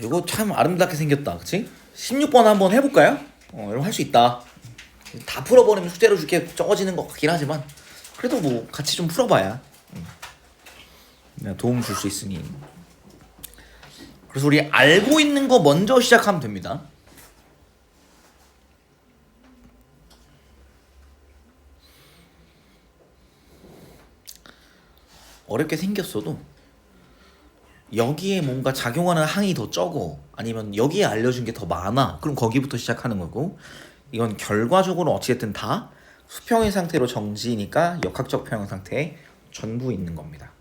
이거 참 아름답게 생겼다, 그치? 16번 한번 해볼까요? 여러분 할 수 있다. 다 풀어버리면 숙제로 줄게 적어지는 것 같긴 하지만 그래도 뭐 같이 좀 풀어봐야 내가 도움 줄 수 있으니. 그래서 우리 알고 있는 거 먼저 시작하면 됩니다. 어렵게 생겼어도 여기에 뭔가 작용하는 항이 더 적어, 아니면 여기에 알려준 게 더 많아, 그럼 거기부터 시작하는 거고, 이건 결과적으로 어찌됐든 다 수평의 상태로 정지니까 역학적 평형 상태에 전부 있는 겁니다.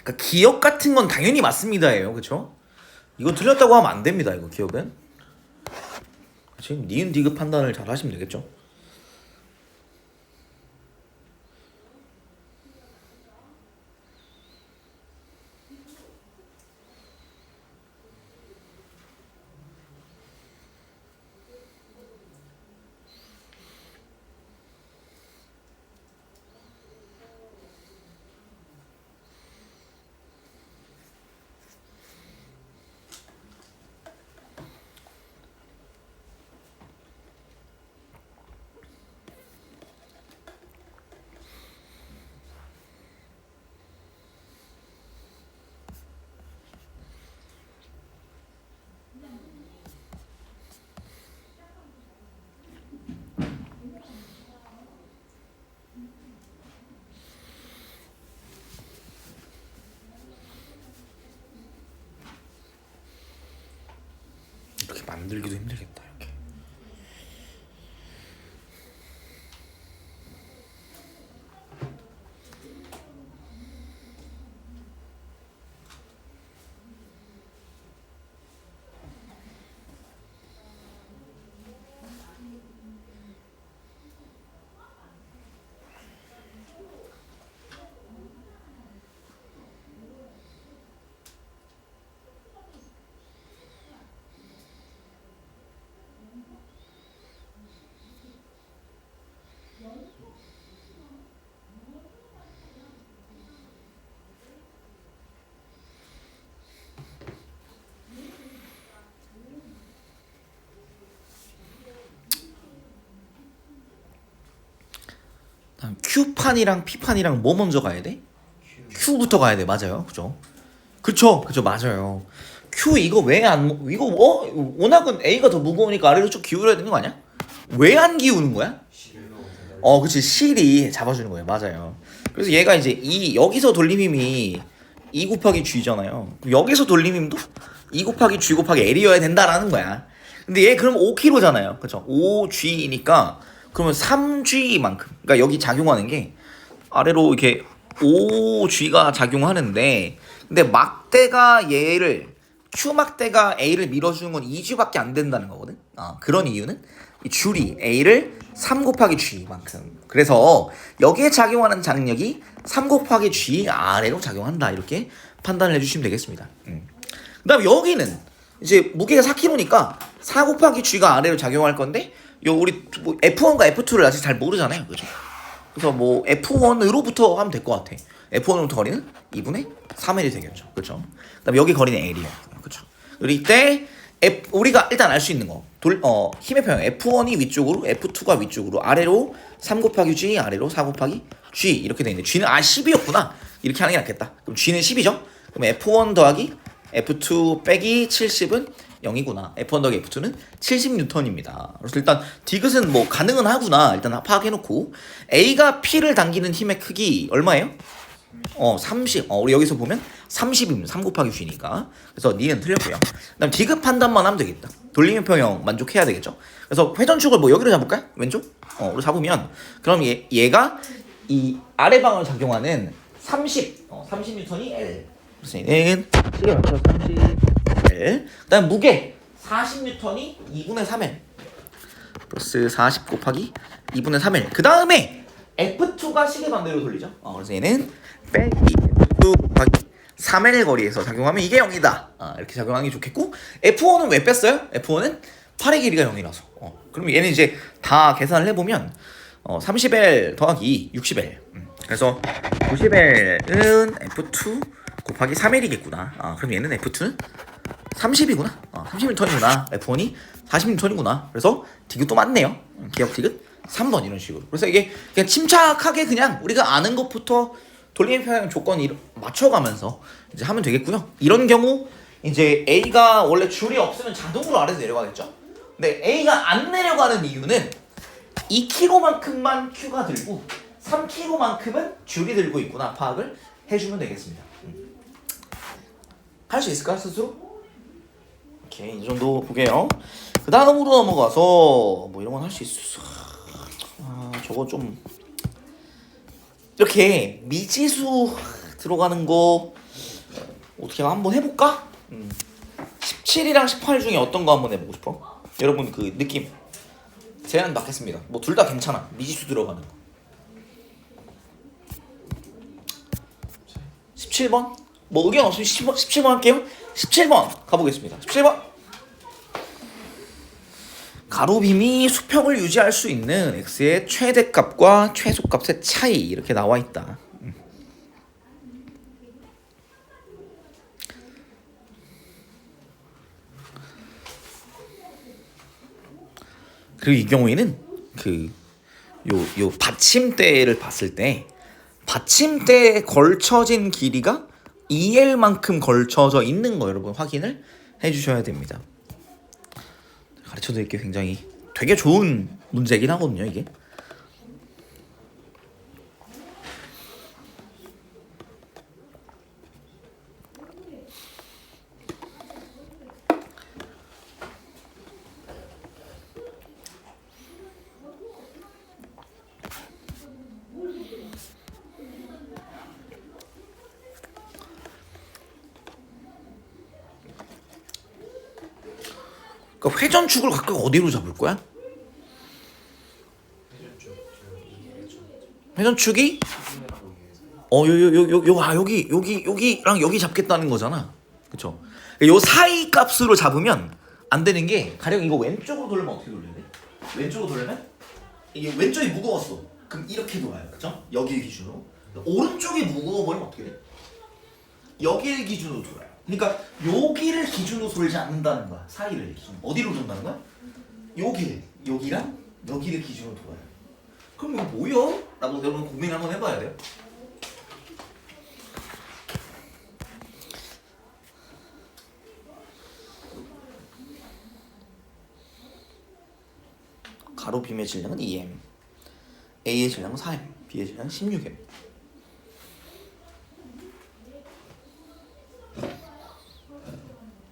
그러니까 기억 같은 건 당연히 맞습니다예요, 그렇죠? 이거 틀렸다고 하면 안 됩니다. 이거 기억은. 지금 니은 디귿 판단을 잘 하시면 되겠죠. 이렇게 만들기도 힘들겠다. 이렇게. Q판이랑 P판이랑 뭐 먼저 가야 돼? Q부터 가야 돼. 맞아요. 그죠? 그쵸? 맞아요. Q 이거 왜 안, 이거 워낙은 A가 더 무거우니까 아래로 쭉 기울여야 되는 거 아니야? 왜 안 기우는 거야? 그치. 실이 잡아주는 거예요. 맞아요. 그래서 얘가 이제 여기서 돌림힘이 2 곱하기 G잖아요. 여기서 돌림힘도 2 곱하기 G 곱하기 L이어야 된다라는 거야. 근데 얘 그럼 5kg잖아요. 그쵸? 5G니까 그러면 3G만큼. 그러니까 여기 작용하는 게 아래로 이렇게 5G가 작용하는데, 근데 막대가 Q막대가 A를 밀어주는 건 2G밖에 안 된다는 거거든. 그런 이유는 이 줄이 A를 3 곱하기 G만큼. 그래서 여기에 작용하는 장력이 3 곱하기 G 아래로 작용한다. 이렇게 판단을 해주시면 되겠습니다. 그 다음에 여기는 이제 무게가 4kg니까 4 곱하기 G가 아래로 작용할 건데, 우리 뭐 F1과 F2를 아직 잘 모르잖아요. 그죠? 그래서 뭐 F1으로부터 하면 될 것 같아. F1으로부터 거리는 2분의 3L이 되겠죠. 그렇죠? 그다음에 여기 거리는 L이에요. 그렇죠? 그리고 이때 우리가 일단 알 수 있는 거 힘의 평형 F1이 위쪽으로, F2가 위쪽으로, 아래로 3 곱하기 G, 아래로 4 곱하기 G 이렇게 돼 있는데, G는 10이었구나. 이렇게 하는 게 낫겠다. 그럼 G는 10이죠? 그럼 F1 더하기 F2 빼기 70은 0이구나. F1 더하기 F2는 70N입니다. 그래서 일단 디귿은 뭐 가능은 하구나. 일단 파악해놓고, A가 P를 당기는 힘의 크기 얼마예요? 30. 우리 여기서 보면 30이면 3 곱하기 G니까. 그래서 니은 틀렸고요. 그다음 디귿 판단만 하면 되겠다. 돌림의 평형 만족해야 되겠죠. 그래서 회전축을 뭐 여기로 잡을까요? 왼쪽? 로 잡으면, 그럼 얘가 이 아래 방을 작용하는 30N이 L. 그래서 얘는 시계 맞춰 30L. 그다음 무게 40N이 2분의 3L 플러스 40 곱하기 2분의 3일. 그 다음에 F2가 시계 반대로 돌리죠. 그래서 얘는 빼기 F2 곱하기 3L 거리에서 작용하면 이게 0이다. 이렇게 작용하는 게 좋겠고, F1은 왜 뺐어요? F1은 8의 길이가 0이라서. 그럼 얘는 이제 다 계산을 해보면 30L 더하기 60L. 그래서 90L은 F2 곱하기 3L이겠구나. 그럼 얘는 F2는 30이구나. 30N이구나. F1이 40N이구나. 그래서 디귿도 맞네요. 기억 디귿 3번 이런 식으로. 그래서 이게 그냥 침착하게 그냥 우리가 아는 것부터 돌림의 평형 조건 맞춰가면서 이제 하면 되겠고요. 이런 경우 이제 A가 원래 줄이 없으면 자동으로 아래서 내려가겠죠. 근데 A가 안 내려가는 이유는 2kg만큼만 Q가 들고 3kg만큼은 줄이 들고 있구나 파악을 해주면 되겠습니다. 할 수 있을까 스스로? 오케이, 이 정도 보게요. 그 다음으로 넘어가서 뭐 이런 건 할 수 있어. 저거 좀 이렇게 미지수 들어가는 거 어떻게 한번 해볼까? 17이랑 18 중에 어떤 거 한번 해보고 싶어? 여러분 그 느낌 제안 받겠습니다. 뭐 둘 다 괜찮아. 미지수 들어가는 거. 17번? 뭐 의견 없으면 17번 할게요. 17번 가보겠습니다. 17번. 가로빔이 수평을 유지할 수 있는 x의 최대값과 최소값의 차이 이렇게 나와 있다. 그리고 이 경우에는 요 받침대를 봤을 때 받침대에 걸쳐진 길이가 2L만큼 걸쳐져 있는 거 여러분 확인을 해주셔야 됩니다. 가르쳐드릴 게 굉장히 되게 좋은 문제긴 하거든요 이게. 그러니까 회전축을 각각 어디로 잡을 거야? 회전축이 여기랑 여기 잡겠다는 거잖아. 그쵸? 요 사이 값으로 잡으면 안 되는 게 가령 이거 왼쪽으로 돌리면 어떻게 돌려야 돼? 왼쪽으로 돌리면 이게 왼쪽이 무거웠어. 그럼 이렇게 돌아요. 그쵸? 여기를 기준으로. 오른쪽이 무거워 버리면 어떻게 돼? 여기를 기준으로 돌아요. 그러니까 여기를 기준으로 돌지 않는다는 거야. 사이를 기준. 어디로 돈다는 거야? 여기랑 여기를 기준으로 돌아요. 그럼 이거 뭐야? 라고 여러분 고민 한번 해봐야 돼요. 가로 빔의 질량은 2m, A의 질량은 4m, B의 질량은 16m.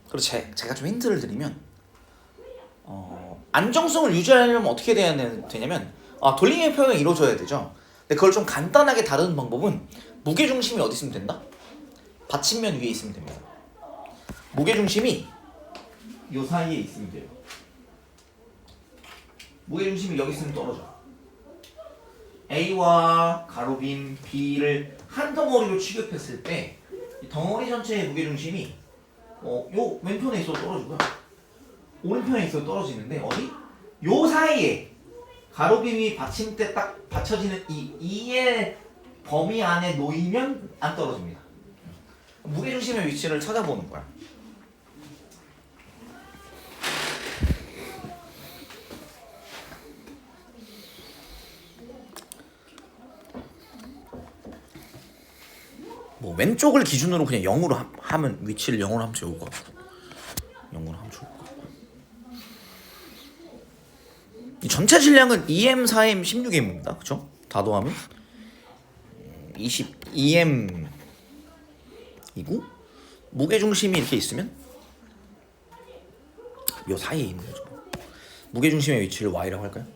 그리고 제가 좀 힌트를 드리면 안정성을 유지하려면 어떻게 돼야 되냐면 돌림의 평형이 이루어져야 되죠. 근데 그걸 좀 간단하게 다루는 방법은 무게중심이 어디 있으면 된다? 받침면 위에 있으면 됩니다. 무게중심이 요 사이에 있으면 돼요. 무게중심이 여기 있으면 떨어져. A와 가로빔 B를 한 덩어리로 취급했을 때 이 덩어리 전체의 무게중심이 요 왼편에 있어도 떨어지고요. 오른편에 있어도 떨어지는데 어디? 요 사이에 가로빔이 받침대 딱 받쳐지는 이 2의 범위 안에 놓이면 안 떨어집니다. 무게중심의 위치를 찾아보는 거야. 뭐 왼쪽을 기준으로 그냥 0으로 하면 위치를 0으로 하면 좋을 것 같고 0으로 하면 좋을 것 같고 이 전체 질량은 2m, 4m, 16m입니다. 그쵸? 다 더하면 22m이고 무게중심이 이렇게 있으면 요 사이에 있는 거죠. 무게중심의 위치를 y라고 할까요?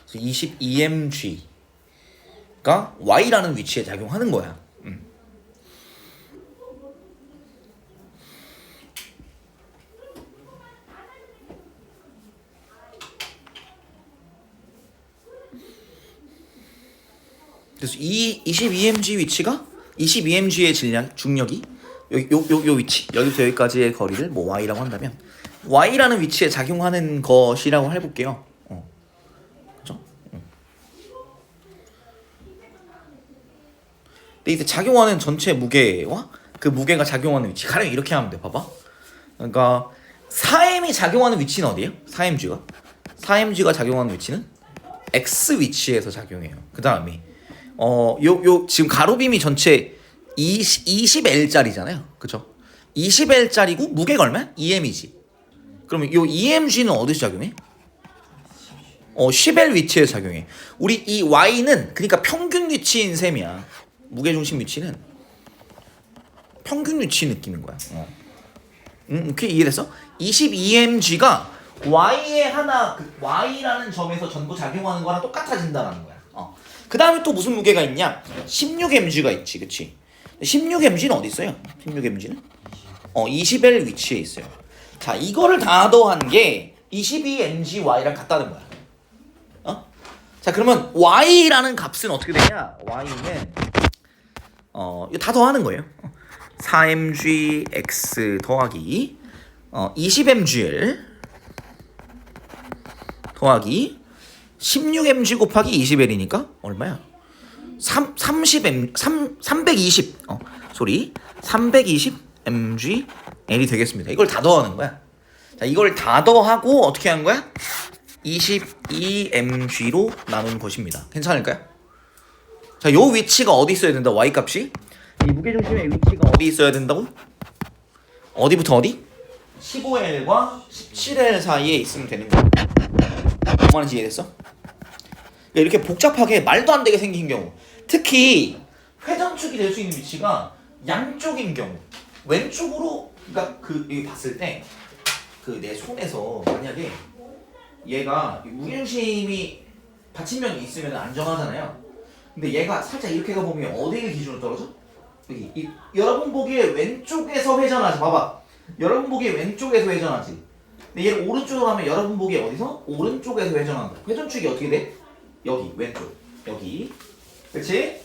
그래서 22mg가 y라는 위치에 작용하는 거야. 그래서 이 22mg 위치가 22mg의 중력이 요 위치 여기서 여기까지의 거리를 뭐 y라고 한다면 y라는 위치에 작용하는 것이라고 해볼게요. 그죠? 근데 이제 작용하는 전체 무게와 그 무게가 작용하는 위치 가령 이렇게 하면 돼. 봐봐. 그러니까 4m이 작용하는 위치는 어디예요? 4mg가 작용하는 위치는 x 위치에서 작용해요. 그 다음에 요 지금 가로빔이 전체 20L짜리잖아요. 그쵸? 20L짜리고 무게가 얼마야? 2m이지. 그러면 요 2mg는 어디서 작용해? 10L 위치에서 작용해. 우리 이 y는 그러니까 평균 위치인 셈이야. 무게중심 위치는 평균 위치 느끼는 거야. 오케이 이해됐어? 22mg가 y의 하나 y라는 점에서 전부 작용하는 거랑 똑같아진다는 거야. 그 다음에 또 무슨 무게가 있냐? 16mg가 있지, 그치? 16mg는 어디 있어요? 16mg는 20L 위치에 있어요. 자, 이거를 다 더한 게 22mgy랑 같다는 거야. 자, 그러면 y라는 값은 어떻게 되냐? y는 이거 다 더하는 거예요. 4mgx 더하기 20mgl 더하기 16mg 곱하기 20L이니까 얼마야? 320 320mgL이 되겠습니다. 이걸 다 더하는 거야. 자, 이걸 다 더하고 어떻게 하는 거야? 22mg로 나눈 것입니다. 괜찮을까요? 자, 요 위치가 어디 있어야 된다? y 값이 이 무게중심의 위치가 어디 있어야 된다고? 어디부터 어디? 15L과 17L 사이에 있으면 되는 거야. 얼마나 이해됐어? 이렇게 복잡하게 말도 안 되게 생긴 경우, 특히 회전축이 될 수 있는 위치가 양쪽인 경우, 왼쪽으로 그러니까 여기 봤을 때 그 내 손에서 만약에 얘가 무게중심이 받침면이 있으면 안정하잖아요. 근데 얘가 살짝 이렇게 가보면 어디를 기준으로 떨어져? 여기 여러분 보기에 왼쪽에서 회전하지. 봐봐. 여러분 보기에 왼쪽에서 회전하지. 근데 얘를 오른쪽으로 하면 여러분 보기에 어디서? 오른쪽에서 회전한다. 회전축이 어떻게 돼? 여기 왼쪽 여기. 그렇지?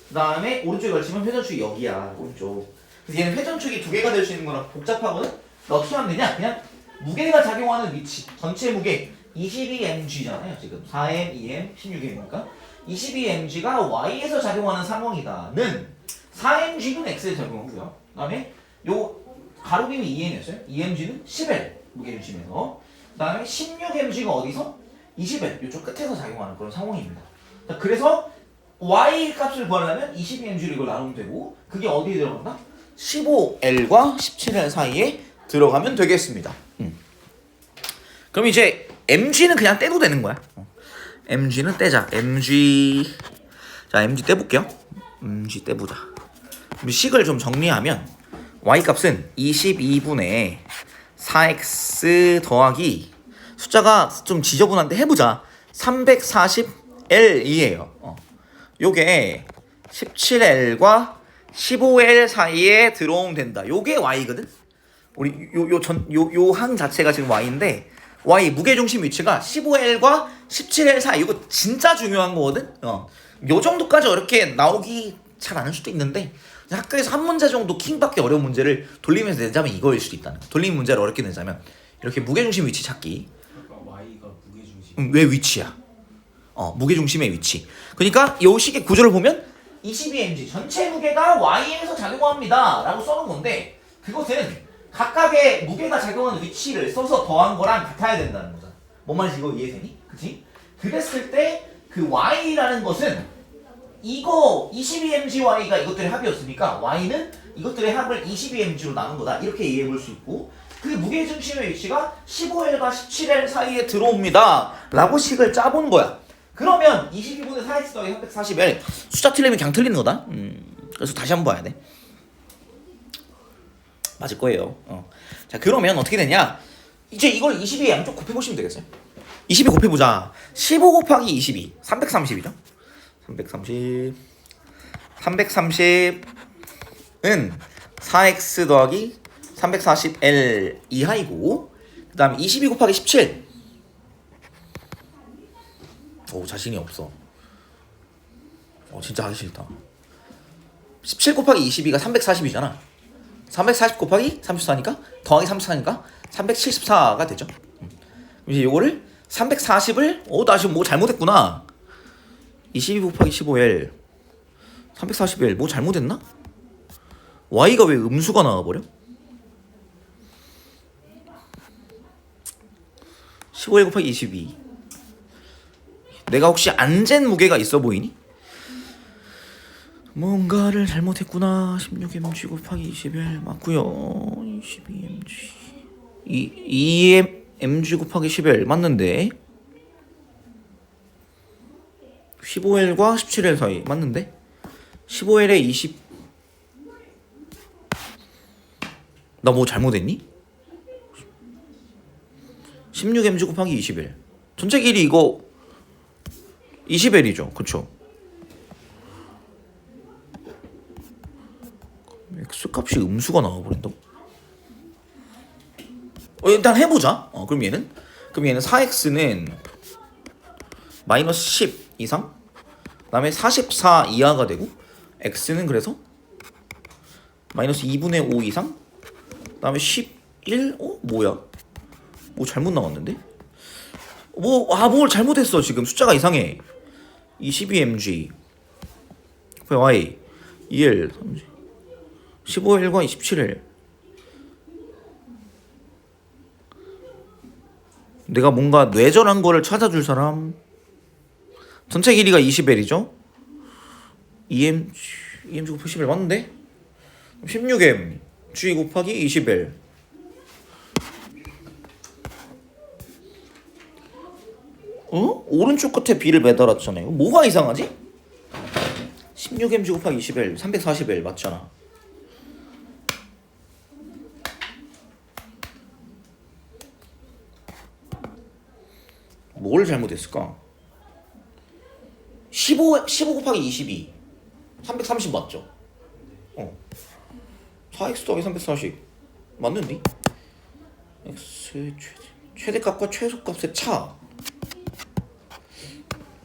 그 다음에 오른쪽에 걸치면 회전축이 여기야. 오른쪽. 그래서 얘는 회전축이 두 개가 될 수 있는 거라 복잡하거든? 너 어떻게 하면 되냐? 그냥 무게가 작용하는 위치 전체 무게 22mg잖아요. 지금 4m, 2m, 16m이니까 22mg가 y에서 작용하는 상황이다는 4mg는 x에 작용하고요. 그 다음에 요 가로빔이 2m이었어요. 2mg는 10L 무게중심에서. 그 다음에 16mg가 어디서? 20L 이쪽 끝에서 작용하는 그런 상황입니다. 자, 그래서 y 값을 구하려면 22mg를 이걸 나누면 되고 그게 어디에 들어간다? 15L과 17L 사이에 들어가면 되겠습니다. 그럼 이제 mg는 그냥 떼도 되는 거야. mg는 떼자. mg 떼볼게요. mg 떼보자. 식을 좀 정리하면 y 값은 22분의 4x 더하기 숫자가 좀 지저분한데 해보자. 340L이에요. 요게 17L과 15L 사이에 들어오면 된다. 요게 y거든. 우리 요 항 자체가 지금 y인데 y 무게중심 위치가 15L과 17L 사이. 이거 진짜 중요한 거거든. 요 정도까지 어렵게 나오기 잘 않을 수도 있는데 학교에서 한 문제 정도 킹받기 어려운 문제를 돌리면서 내자면 이거일 수도 있다는 거. 돌리는 문제를 어렵게 내자면 이렇게 무게중심 위치 찾기. 그러니까 y가 무게중심. 왜 위치야? 무게중심의 위치. 그러니까 이 식의 구조를 보면 22mg 전체 무게가 y에서 작용합니다 라고 써놓은 건데 그것은 각각의 무게가 작용하는 위치를 써서 더한 거랑 같아야 된다는 거잖아. 뭔 말인지 이거 이해되니? 그치? 그랬을 때 그 y라는 것은 이거 22mgy가 이것들의 합이었으니까 y는 이것들의 합을 22mg로 나눈 거다. 이렇게 이해해 볼 수 있고 그 무게중심의 위치가 15L과 17L 사이에 들어옵니다 라고 식을 짜본 거야. 그러면 22분의 4x 더하기 340L 숫자 틀리면 그냥 틀리는 거다. 그래서 다시 한번 봐야 돼. 맞을 거예요. 자, 그러면 어떻게 되냐? 이제 이걸 22에 양쪽 곱해보시면 되겠어요. 22 곱해보자. 15 곱하기 22 330이죠. 330은 4x 더하기 340L 이하이고 그 다음에 22 곱하기 17 오 자신이 없어. 진짜 하기 싫다. 17 곱하기 22가 340이잖아. 340 곱하기 34니까 더하기 34니까 374가 되죠. 이제 요거를 340을 나 지금 뭐 잘못했구나. 22 곱하기 15L 340L 뭐 잘못했나? Y가 왜 음수가 나와버려? 15L 곱하기 22 내가 혹시 안 잰 무게가 있어 보이니? 뭔가를 잘못했구나. 16mg 곱하기 21 맞고요. 22mg 2mg 곱하기 11 맞는데 15L과 17L 사이 맞는데 15L에 20 나 뭐 잘못했니? 16mg 곱하기 21 전체 길이 이거 20L이죠 그쵸? X값이 음수가 나와버린다고? 일단 해보자. 그럼 얘는 4X는 마이너스 10 이상 그 다음에 44 이하가 되고 X는 그래서 마이너스 2분의 5 이상 그 다음에 11 뭐야 뭐 잘못 나왔는데 뭘 잘못했어 지금 숫자가 이상해 22mg y 2l 15l과 27l 내가 뭔가 뇌절한 거를 찾아줄 사람 전체 길이가 20l이죠 2m 곱하기 11 맞는데 16m g 곱하기 20l 오른쪽 끝에 b를 매달았잖아요 뭐가 이상하지? 16mg 곱하기 20l 340l 맞잖아 뭘 잘못했을까? 15 곱하기 22 330 맞죠? 4x 더하기 340 맞는데? x 최대값과 최소값의 차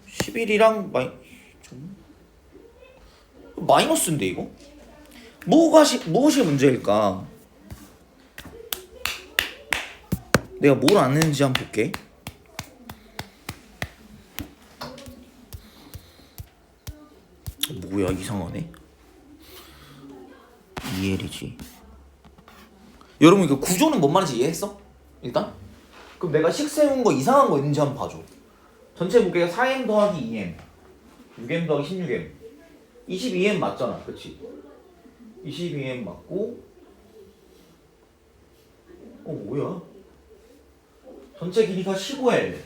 11이랑 마이너스인데 이거? 무엇이 문제일까? 내가 뭘 안 했는지 한번 볼게 뭐야 이상하네 2L이지 여러분 이거 구조는 뭔 말인지 이해했어? 일단? 그럼 내가 식 세운 거 이상한 거 있는지 한번 봐줘 전체 무게가 4M 더하기 2M 6M 더하기 16M 22M 맞잖아 그치? 22M 맞고 뭐야 전체 길이가 15L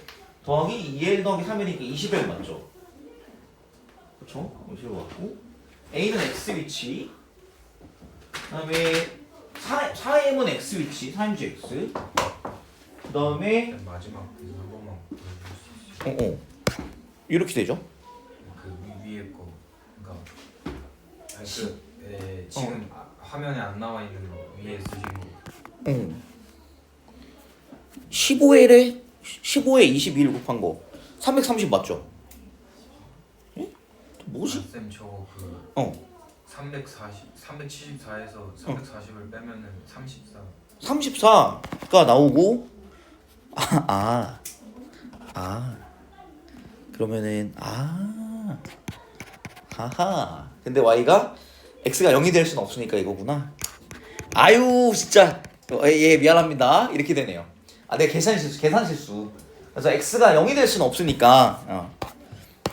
더하기 2L 더하기 3L이니까 20L 맞죠? 그쵸? 여기로 왔고 A는 X 위치 그 다음에 4M은 X 위치 4mg X 그 다음에 마지막 그래서 한 번만 보여줄 수 있어요? 이렇게 되죠? 그 위에 거 그러니까 지금 화면에 안 나와 있는 거 위에 쓰신 거 15에 22를 곱한 거 330 맞죠? 뭐지? 쌤 저거 그 374에서 340을 빼면은 34가 나오고 그러면은 하하 근데 y가 x가 0이 될 수는 없으니까 이거구나 아유 진짜 예 미안합니다 이렇게 되네요 내가 계산 실수 그래서 x가 0이 될 수는 없으니까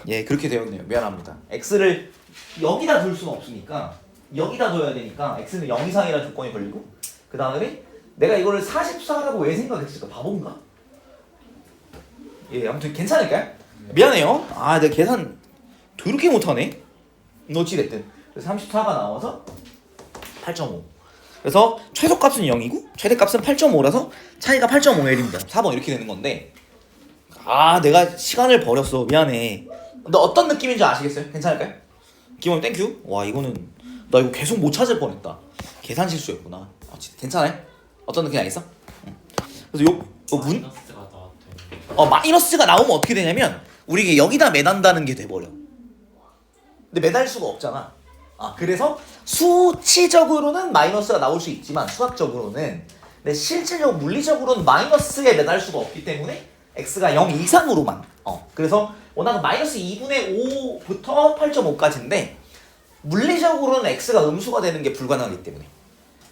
예 그렇게 되었네요 미안합니다 x를 여기다 둘 수는 없으니까 여기다 둬야 되니까 x는 0 이상이라는 조건이 걸리고 그 다음에 내가 이거를 44라고 왜 생각했을까 바본가? 예 아무튼 괜찮을까요? 미안해요 내가 계산 더럽게 못하네 어찌됐든 그래서 34가 나와서 8.5 그래서 최소값은 0이고 최대값은 8.5라서 차이가 8.5L입니다 4번 이렇게 되는 건데 내가 시간을 버렸어 미안해 근데 어떤 느낌인지 아시겠어요? 괜찮을까요? 기본 땡큐 와 이거는 나 이거 계속 못 찾을 뻔했다 계산 실수였구나 진짜 괜찮아요? 어떤 느낌 알겠어? 그래서 마이너스가 나왔대 마이너스가 나오면 어떻게 되냐면 우리 이게 여기다 매단다는 게 돼버려 근데 매달 수가 없잖아. 그래서 수치적으로는 마이너스가 나올 수 있지만 수학적으로는, 근데 실질적으로 물리적으로는 마이너스에 매달 수가 없기 때문에 x가 0 이상으로만. 그래서 원하는 마이너스 2분의 5부터 8.5까지인데 물리적으로는 x가 음수가 되는 게 불가능하기 때문에.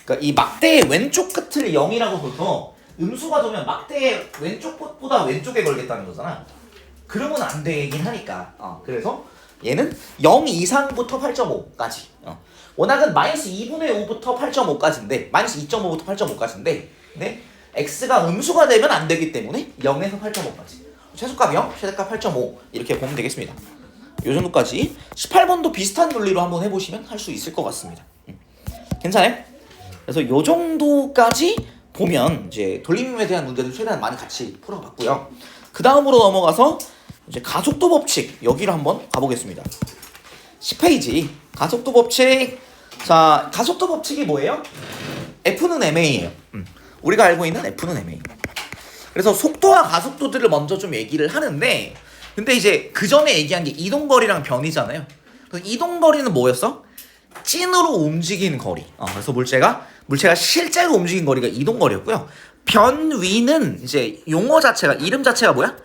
그러니까 이 막대의 왼쪽 끝을 0이라고 둬서 음수가 되면 막대의 왼쪽 끝보다 왼쪽에 걸겠다는 거잖아. 그러면 안 되긴 하니까. 그래서 얘는 0 이상부터 8.5까지. 원학은 마이너스 2분의 5부터 8.5까지인데 마이너스 2.5부터 8.5까지인데 근데 x가 음수가 되면 안 되기 때문에 0에서 8.5까지. 최소값 0, 최대값 8.5 이렇게 보면 되겠습니다. 요 정도까지 18번도 비슷한 논리로 한번 해보시면 할 수 있을 것 같습니다. 괜찮아요? 그래서 요 정도까지 보면 이제 돌림에 대한 문제도 최대한 많이 같이 풀어봤고요. 그 다음으로 넘어가서 이제 가속도 법칙 여기로 한번 가보겠습니다. 10페이지 가속도 법칙. 자, 가속도 법칙이 뭐예요? F는 ma예요. 우리가 알고 있는 F는 ma. 그래서 속도와 가속도들을 먼저 좀 얘기를 하는데, 근데 이제 그 전에 얘기한 게 이동거리랑 변이잖아요. 그래서 이동거리는 뭐였어? 찐으로 움직이는 거리. 그래서 물체가 실제로 움직인 거리가 이동거리였고요. 변위는 이제 용어 자체가, 이름 자체가 뭐야?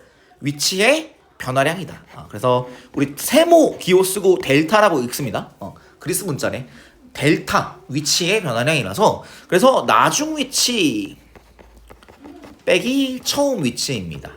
위치의 변화량이다. 그래서 우리 세모 기호 쓰고 델타라고 읽습니다. 그리스 문자네. 델타, 위치의 변화량이라서, 그래서 나중 위치 빼기 처음 위치입니다.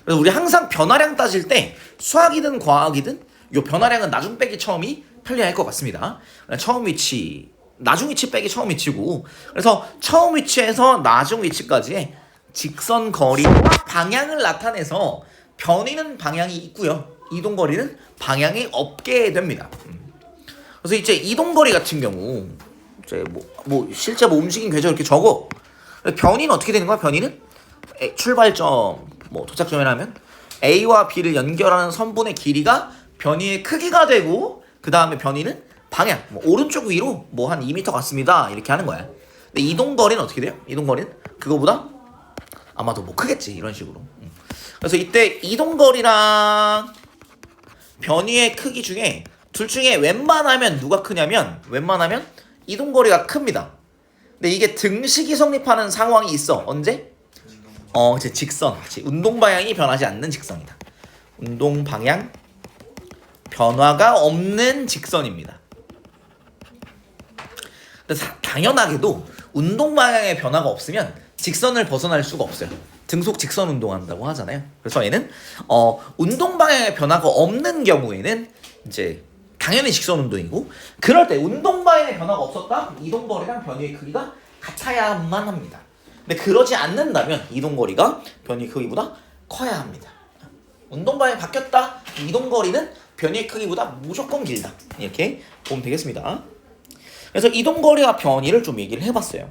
그래서 우리 항상 변화량 따질 때 수학이든 과학이든 요 변화량은 나중 빼기 처음이 편리할 것 같습니다. 처음 위치, 나중 위치 빼기 처음 위치고, 그래서 처음 위치에서 나중 위치까지의 직선 거리와 방향을 나타내서 변이는 방향이 있고요. 이동거리는 방향이 없게 됩니다. 그래서 이제 이동거리 같은 경우 이제 실제 움직인 궤적 이렇게 적어. 변이는 어떻게 되는 거야? 변이는 출발점, 도착점이라면 A와 B를 연결하는 선분의 길이가 변이의 크기가 되고, 그 다음에 변이는 방향, 오른쪽 위로 한 2m 갔습니다 이렇게 하는 거야. 근데 이동거리는 어떻게 돼요? 이동거리는 그거보다 아마도 크겠지, 이런 식으로. 그래서 이때 이동거리랑 변이의 크기 중에 둘 중에 웬만하면 누가 크냐면, 웬만하면 이동거리가 큽니다. 근데 이게 등식이 성립하는 상황이 있어. 언제? 이제 직선, 운동 방향이 변하지 않는 직선이다. 운동 방향 변화가 없는 직선입니다. 근데 당연하게도 운동 방향의 변화가 없으면 직선을 벗어날 수가 없어요. 등속 직선 운동한다고 하잖아요. 그래서 얘는 운동 방향의 변화가 없는 경우에는 이제 당연히 직선 운동이고, 그럴 때 운동 방향의 변화가 없었다? 이동거리랑 변이의 크기가 같아야만 합니다. 근데 그러지 않는다면 이동거리가 변이의 크기보다 커야 합니다. 운동 방향이 바뀌었다? 이동거리는 변이의 크기보다 무조건 길다. 이렇게 보면 되겠습니다. 그래서 이동거리와 변이를 좀 얘기를 해봤어요.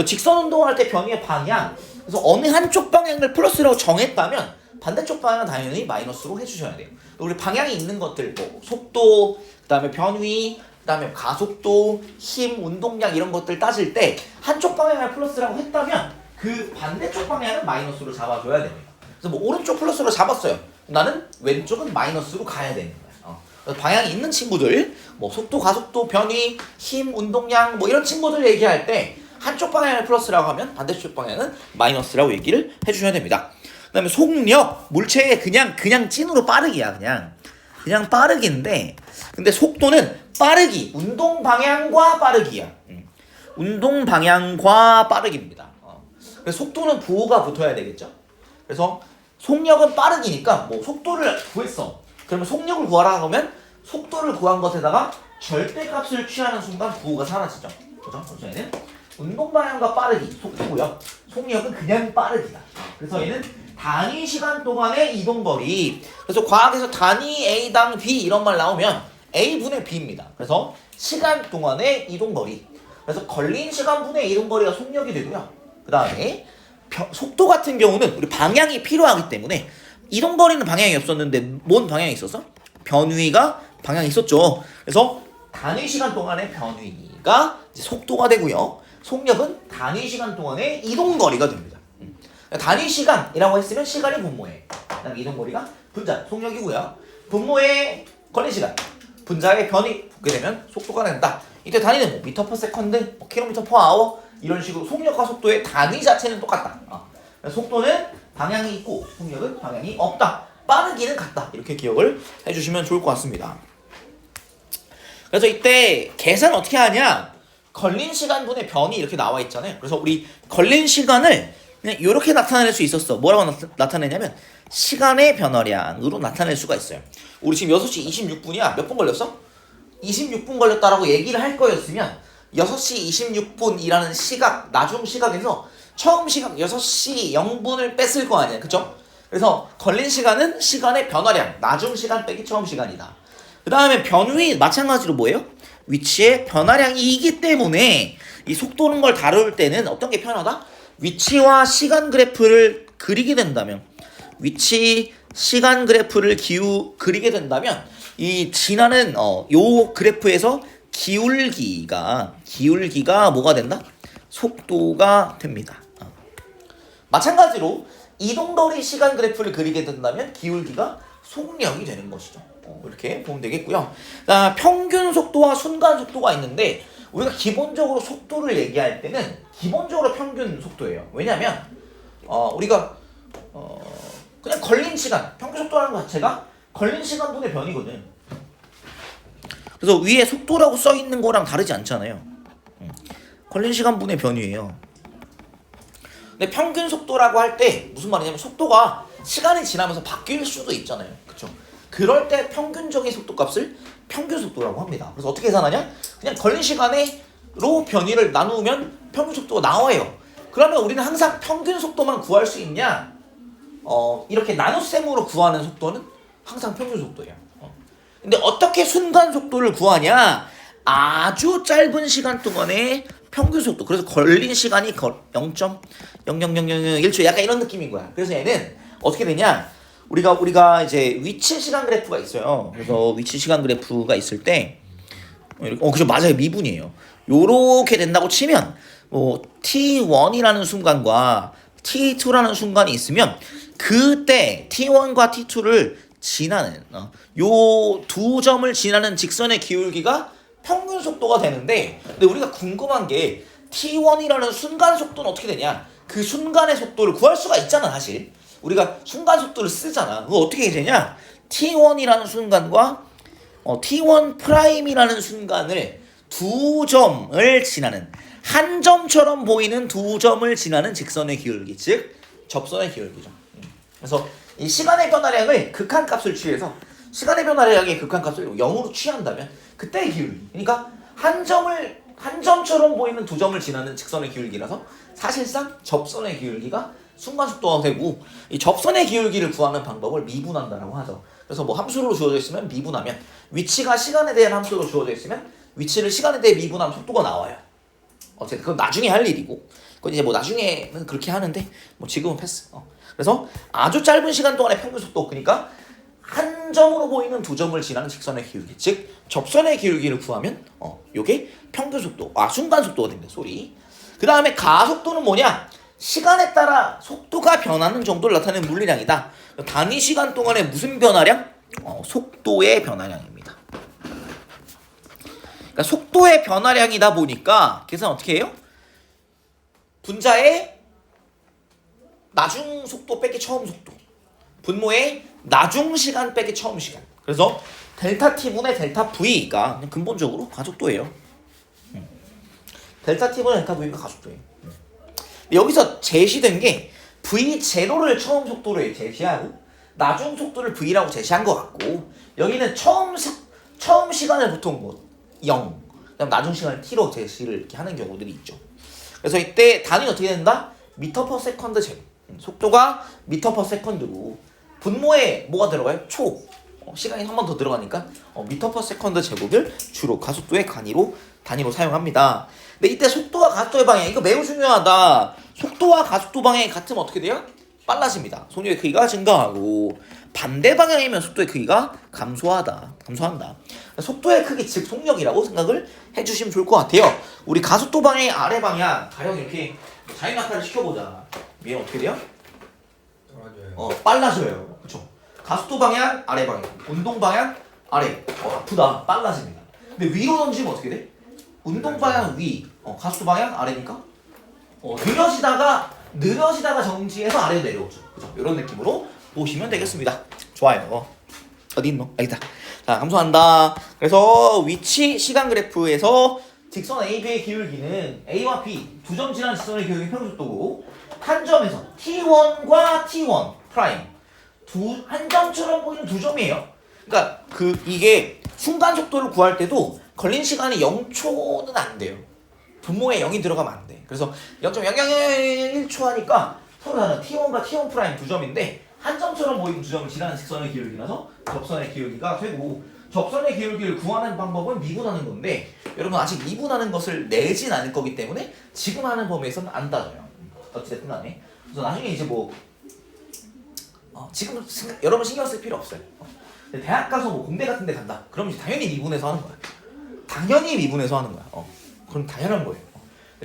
직선 운동할 때 변이의 방향, 그래서 어느 한쪽 방향을 플러스라고 정했다면 반대쪽 방향은 당연히 마이너스로 해주셔야 돼요. 우리 방향이 있는 것들, 속도, 그 다음에 변위, 그 다음에 가속도, 힘, 운동량 이런 것들 따질 때 한쪽 방향을 플러스라고 했다면 그 반대쪽 방향은 마이너스로 잡아줘야 됩니다. 그래서 오른쪽 플러스로 잡았어요. 나는 왼쪽은 마이너스로 가야 되는 거야. 그래서 방향이 있는 친구들, 속도, 가속도, 변위, 힘, 운동량 이런 친구들 얘기할 때 한쪽 방향을 플러스라고 하면 반대쪽 방향은 마이너스라고 얘기를 해주셔야 됩니다. 그 다음에 속력, 물체의 그냥 찐으로 빠르기야. 그냥 빠르기인데, 근데 속도는 빠르기, 운동 방향과 빠르기야. 운동 방향과 빠르기입니다. 그래서 속도는 부호가 붙어야 되겠죠. 그래서 속력은 빠르기니까 속도를 구했어. 그러면 속력을 구하라 하면 속도를 구한 것에다가 절대값을 취하는 순간 부호가 사라지죠. 그죠? 그래서 얘는 운동 방향과 빠르기, 속도고요. 속력은 그냥 빠르기다. 그래서 얘는 단위 시간 동안의 이동거리. 그래서 과학에서 단위 A당 B 이런 말 나오면 A분의 B입니다. 그래서 시간 동안의 이동거리. 그래서 걸린 시간분의 이동거리가 속력이 되고요. 그 다음에 속도 같은 경우는 우리 방향이 필요하기 때문에, 이동거리는 방향이 없었는데 뭔 방향이 있었어? 변위가 방향이 있었죠. 그래서 단위 시간 동안의 변위가 이제 속도가 되고요. 속력은 단위 시간 동안의 이동거리가 됩니다. 단위 시간이라고 했으면 시간이 분모에, 그다음에 이동거리가 분자, 속력이고요. 분모에 걸린 시간, 분자의 변이 붙게 되면 속도가 된다. 이때 단위는 뭐 미터 퍼 세컨드, 뭐 킬로미터 퍼 아워 이런 식으로 속력과 속도의 단위 자체는 똑같다. 속도는 방향이 있고 속력은 방향이 없다. 빠르기는 같다. 이렇게 기억을 해주시면 좋을 것 같습니다. 그래서 이때 계산 어떻게 하냐? 걸린 시간분의 변이 이렇게 나와 있잖아요. 그래서 우리 걸린 시간을 그냥 이렇게 나타낼 수 있었어. 뭐라고 나타내냐면 시간의 변화량으로 나타낼 수가 있어요. 우리 지금 6시 26분이야. 몇 분 걸렸어? 26분 걸렸다라고 얘기를 할 거였으면 6시 26분이라는 시각, 나중 시각에서 처음 시각 6시 0분을 뺐을 거 아니야. 그쵸? 그래서 걸린 시간은 시간의 변화량, 나중 시간 빼기 처음 시간이다. 그 다음에 변위 마찬가지로 뭐예요? 위치의 변화량이기 때문에 이 속도는 걸 다룰 때는 어떤 게 편하다? 위치와 시간 그래프를 그리게 된다면 위치, 시간 그래프를 그리게 된다면 이 지나는 요 그래프에서 기울기가 뭐가 된다? 속도가 됩니다. 마찬가지로 이동거리 시간 그래프를 그리게 된다면 기울기가 속력이 되는 것이죠. 이렇게 보면 되겠고요. 평균 속도와 순간 속도가 있는데 우리가 기본적으로 속도를 얘기할 때는 기본적으로 평균 속도예요. 왜냐하면 우리가 그냥 걸린 시간, 평균 속도라는 것 자체가 걸린 시간분의 변이거든. 그래서 위에 속도라고 써 있는 거랑 다르지 않잖아요. 걸린 시간분의 변이에요. 근데 평균 속도라고 할 때 무슨 말이냐면 속도가 시간이 지나면서 바뀔 수도 있잖아요. 그쵸? 그럴 때 평균적인 속도값을 평균 속도라고 합니다. 그래서 어떻게 계산하냐? 그냥 걸린 시간으로 변이를 나누면 평균 속도가 나와요. 그러면 우리는 항상 평균 속도만 구할 수 있냐? 이렇게 나눗셈으로 구하는 속도는 항상 평균 속도예요. 근데 어떻게 순간 속도를 구하냐? 아주 짧은 시간 동안에 평균 속도. 그래서 걸린 시간이 0.00001초 약간 이런 느낌인 거야. 그래서 얘는 어떻게 되냐? 우리가 이제 위치 시간 그래프가 있어요. 그래서 위치 시간 그래프가 있을 때 그죠, 맞아요. 미분이에요. 요렇게 된다고 치면 뭐 t1이라는 순간과 t2라는 순간이 있으면 그때 t1과 t2를 지나는 요 두 점을 지나는 직선의 기울기가 평균 속도가 되는데, 근데 우리가 궁금한 게 t1이라는 순간 속도는 어떻게 되냐? 그 순간의 속도를 구할 수가 있잖아. 사실 우리가 순간 속도를 쓰잖아. 그거 어떻게 되냐? t1이라는 순간과 t1 프라임이라는 순간을 두 점을 지나는, 한 점처럼 보이는 두 점을 지나는 직선의 기울기, 즉 접선의 기울기죠. 그래서 이 시간의 변화량을 극한값을 취해서 시간의 변화량의 극한값을 0으로 취한다면 그때의 기울기, 그러니까 한 점처럼 보이는 두 점을 지나는 직선의 기울기라서 사실상 접선의 기울기가 순간 속도가 되고, 이 접선의 기울기를 구하는 방법을 미분한다라고 하죠. 그래서 뭐 함수로 주어져 있으면 미분하면, 위치가 시간에 대한 함수로 주어져 있으면 위치를 시간에 대해 미분하면 속도가 나와요. 어쨌든 그건 나중에 할 일이고, 그건 이제 뭐 나중에는 그렇게 하는데 뭐 지금은 패스. 그래서 아주 짧은 시간 동안의 평균 속도, 그러니까 한 점으로 보이는 두 점을 지나는 직선의 기울기, 즉 접선의 기울기를 구하면 요게 평균 속도, 순간 속도가 됩니다. 그 다음에 가속도는 뭐냐? 시간에 따라 속도가 변하는 정도를 나타내는 물리량이다. 단위 시간 동안의 무슨 변화량? 속도의 변화량입니다. 그러니까 속도의 변화량이다 보니까 계산 어떻게 해요? 분자의 나중 속도 빼기 처음 속도, 분모의 나중 시간 빼기 처음 시간. 그래서 델타 t분의 델타 v가 그냥 근본적으로 가속도예요. 델타 t분의 델타 v가 가속도예요. 여기서 제시된 게 v0를 처음 속도로 제시하고 나중 속도를 v라고 제시한 것 같고, 여기는 처음 시간을 보통 뭐 0, 그다음 나중 시간을 t로 제시를 이렇게 하는 경우들이 있죠. 그래서 이때 단위가 어떻게 된다? 미터 퍼 세컨드 제곱. 속도가 미터 퍼 세컨드고 분모에 뭐가 들어가요? 초. 시간이 한 번 더 들어가니까 미터 퍼 세컨드 제곱을 주로 가속도의 단위로 사용합니다. 근데 이때 속도와 가속도의 방향, 이거 매우 중요하다. 속도와 가속도 방향이 같으면 어떻게 돼요? 빨라집니다. 속력의 크기가 증가하고, 반대 방향이면 속도의 크기가 감소한다. 속도의 크기, 즉 속력이라고 생각을 해주시면 좋을 것 같아요. 우리 가속도 방향의 아래 방향 가령 이렇게 자유낙하를 시켜보자. 얘는 어떻게 돼요? 떨어져요. 빨라져요. 그쵸? 가속도 방향 아래 방향, 운동 방향 아래. 아프다. 빨라집니다. 근데 위로 던지면 어떻게 돼? 운동 방향 위. 가속도 방향 아래니까. 느려지다가 정지해서 아래로 내려오죠. 그죠? 이런 느낌으로 보시면 되겠습니다. 좋아요. 어디 있노? 여기 있다. 자, 감소한다. 그래서 위치 시간 그래프에서 직선 AB의 기울기는 A와 B 두 점 지난 직선의 기울기 평속도고 한 점에서 T1과 T1 프라임 한 점처럼 보이는 두 점이에요. 그러니까 이게 순간 속도를 구할 때도 걸린 시간이 0초는 안 돼요. 분모에 0이 들어가면 안 돼. 그래서 0.0001초 하니까 서로 다른 T1과 T1 프라임 두 점인데 한 점처럼 보이는 두 점을 지나는 직선의 기울기라서 접선의 기울기가 되고 접선의 기울기를 구하는 방법은 미분하는 건데 여러분 아직 미분하는 것을 내진 않을 거기 때문에 지금 하는 범위에서는 안 따져요. 어찌됐든 간에. 그래서 나중에 이제 지금 여러분 신경 쓸 필요 없어요. 대학 가서 공대 같은 데 간다. 그럼 이제 당연히 미분해서 하는 거야. 당연히 미분해서 하는 거야. 그럼 당연한 거예요.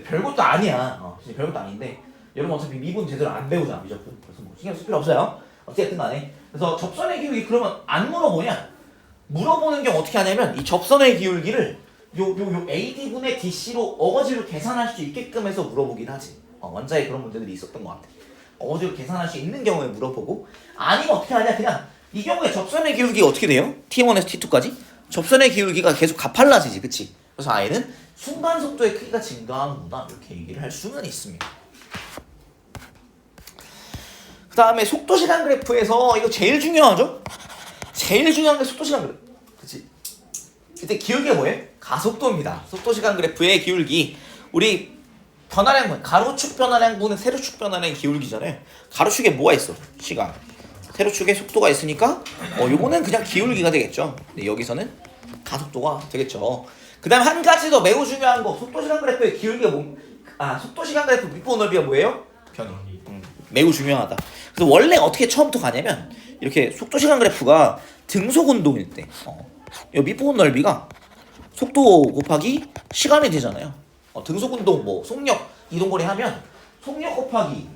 별것도 아니야. 진짜 별것도 아닌데 여러분 어차피 미분 제대로 안 배우잖아. 미적분. 그래서 신경 쓸 필요 없어요. 어쨌든 간에. 그래서 접선의 기울기 그러면 안 물어보냐? 물어보는 경우 어떻게 하냐면 이 접선의 기울기를 요 AD분의 DC로 어거지로 계산할 수 있게끔 해서 물어보긴 하지. 원자에 그런 문제들이 있었던 것 같아. 어거지로 계산할 수 있는 경우에 물어보고 아니면 어떻게 하냐? 그냥 이 경우에 접선의 기울기가 어떻게 돼요? T1에서 T2까지? 접선의 기울기가 계속 가팔라지지. 그치? 그래서 아이는 순간 속도의 크기가 증가하는구나 이렇게 얘기를 할 수는 있습니다. 그 다음에 속도 시간 그래프에서 이거 제일 중요하죠? 제일 중요한 게 속도 시간 그래프. 그치? 이때 기울기가 뭐예요? 가속도입니다. 속도 시간 그래프의 기울기. 우리 변화량분, 가로축 변화량분은 세로축 변화량의 기울기잖아요. 가로축에 뭐가 있어? 시간. 세로축에 속도가 있으니까 요거는 그냥 기울기가 되겠죠. 근데 여기서는 가속도가 되겠죠. 그 다음 한 가지 더 매우 중요한 거 속도 시간 그래프의 기울기가 속도 시간 그래프 밑보호 넓이가 뭐예요? 변이. 매우 중요하다. 그래서 원래 어떻게 처음부터 가냐면 이렇게 속도 시간 그래프가 등속 운동일 때 이 밑보호 넓이가 속도 곱하기 시간이 되잖아요. 등속 운동 속력 이동거리 하면 속력 곱하기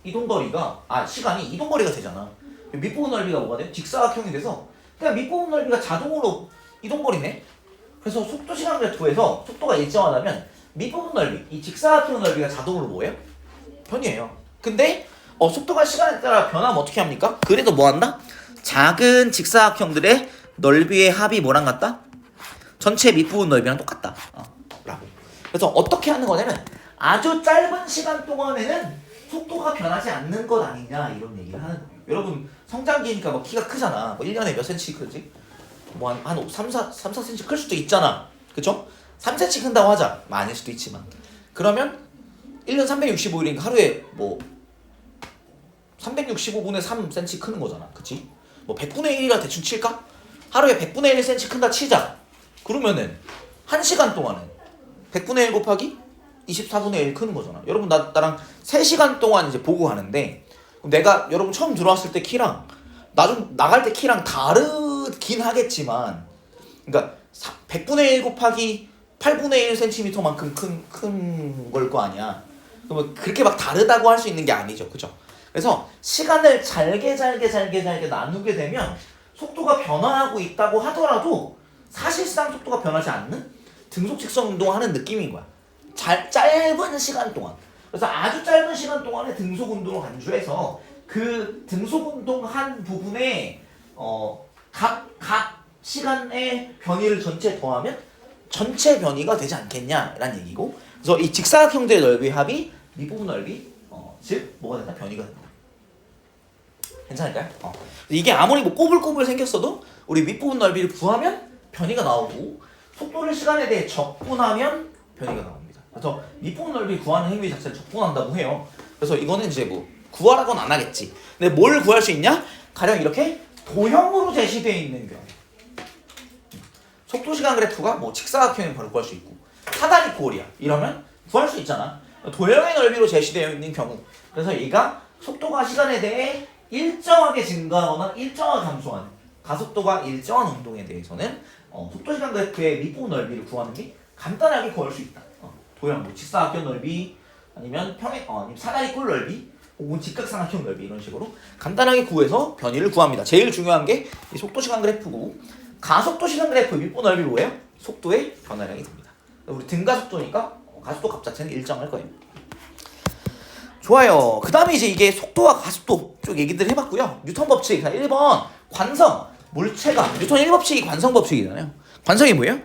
이동거리가 시간이 이동거리가 되잖아. 밑보호 넓이가 뭐가 돼요? 직사각형이 돼서 그냥 밑보호 넓이가 자동으로 이동거리네. 그래서 속도 시간 그래프에서 속도가 일정하다면 밑부분 넓이, 이 직사각형 넓이가 자동으로 뭐예요? 변이에요. 근데 속도가 시간에 따라 변하면 어떻게 합니까? 그래도 뭐 한다? 작은 직사각형들의 넓이의 합이 뭐랑 같다? 전체 밑부분 넓이랑 똑같다. 라고. 그래서 어떻게 하는 거냐면 아주 짧은 시간 동안에는 속도가 변하지 않는 것 아니냐 이런 얘기를 하는 거예요. 여러분 성장기니까 키가 크잖아. 1년에 몇 cm 크지? 한 3-4cm 클 수도 있잖아. 그쵸? 3cm 큰다고 하자. 아닐 수도 있지만. 그러면 1년 365일이니까 하루에 365분의 3cm 크는 거잖아. 그치? 100분의 1이라 대충 칠까? 하루에 100분의 1cm 큰다 치자. 그러면은 1시간 동안은 100분의 1 곱하기 24분의 1 크는 거잖아. 여러분 나랑 3시간 동안 이제 보고 가는데 내가 여러분 처음 들어왔을 때 키랑 나갈 때 키랑 다르긴 하겠지만 그러니까 100분의 1 곱하기 8분의 1cm만큼 큰 걸 거 아니야. 그러면 그렇게 막 다르다고 할 수 있는 게 아니죠. 그죠? 그래서 시간을 잘게 나누게 되면 속도가 변화하고 있다고 하더라도 사실상 속도가 변하지 않는 등속 직선 운동하는 느낌인 거야. 짧은 시간 동안. 그래서 아주 짧은 시간 동안에 등속 운동을 간주해서 그 등속 운동한 부분에 각 시간의 변이를 전체 더하면 전체 변이가 되지 않겠냐라는 얘기고. 그래서 이 직사각형들의 넓이 합이 밑부분 넓이 즉 뭐가 된다? 변이가 된다. 괜찮을까요? 이게 아무리 꼬불꼬불 생겼어도 우리 밑부분 넓이를 구하면 변이가 나오고 속도를 시간에 대해 적분하면 변이가 나옵니다. 그래서 밑부분 넓이 구하는 행위 자체를 적분한다고 해요. 그래서 이거는 이제 구하라고는 안 하겠지. 근데 뭘 구할 수 있냐? 가령 이렇게 도형으로 제시되어 있는 경우. 속도 시간 그래프가 직사각형인 바로 구할 수 있고 사다리 꼴이야. 이러면 구할 수 있잖아. 도형의 넓이로 제시되어 있는 경우. 그래서 얘가 속도가 시간에 대해 일정하게 증가하거나 일정하게 감소하는 가속도가 일정한 운동에 대해서는 속도 시간 그래프의 밑부분 넓이를 구하는 게 간단하게 구할 수 있다. 도형, 직사각형 넓이 아니면 아니면 사다리 꼴 넓이 혹은 직각삼각형 넓이 이런 식으로 간단하게 구해서 변이를 구합니다. 제일 중요한 게 이 속도 시간 그래프고 가속도 시간 그래프 윗부 넓이 뭐예요? 속도의 변화량이 됩니다. 우리 등가속도니까 가속도 값 자체는 일정할 거예요. 좋아요. 그 다음에 이제 이게 속도와 가속도 쪽 얘기들 해봤고요. 뉴턴 법칙. 1번 관성. 물체가 뉴턴 1법칙이 관성 법칙이잖아요. 관성이 뭐예요?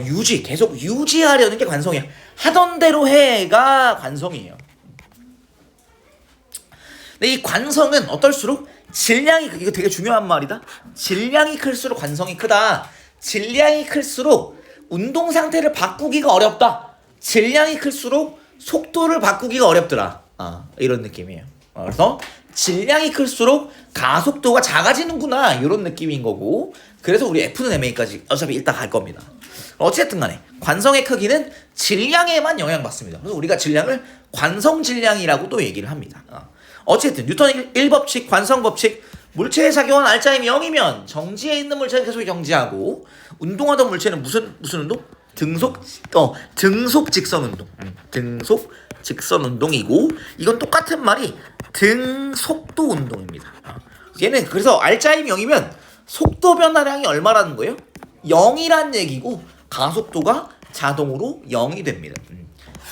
유지. 계속 유지하려는 게 관성이야. 하던 대로 해가 관성이에요. 근데 이 관성은 어떨수록 질량이, 이거 되게 중요한 말이다. 질량이 클수록 관성이 크다. 질량이 클수록 운동 상태를 바꾸기가 어렵다. 질량이 클수록 속도를 바꾸기가 어렵더라. 이런 느낌이에요. 그래서 질량이 클수록 가속도가 작아지는구나, 이런 느낌인 거고, 그래서 우리 F는 MA까지 어차피 이따 갈 겁니다. 어쨌든 간에 관성의 크기는 질량에만 영향받습니다. 그래서 우리가 질량을 관성 질량이라고 또 얘기를 합니다. 어쨌든 뉴턴 1법칙 관성 법칙, 물체에 작용한 R자임이 0이면 정지에 있는 물체는 계속 정지하고, 운동하던 물체는 무슨 운동? 등속 직선 운동. 등속 직선 운동이고, 이건 똑같은 말이 등속도 운동입니다. 얘는 그래서 R자임이 0이면 속도 변화량이 얼마라는 거예요? 0이란 얘기고, 가속도가 자동으로 0이 됩니다.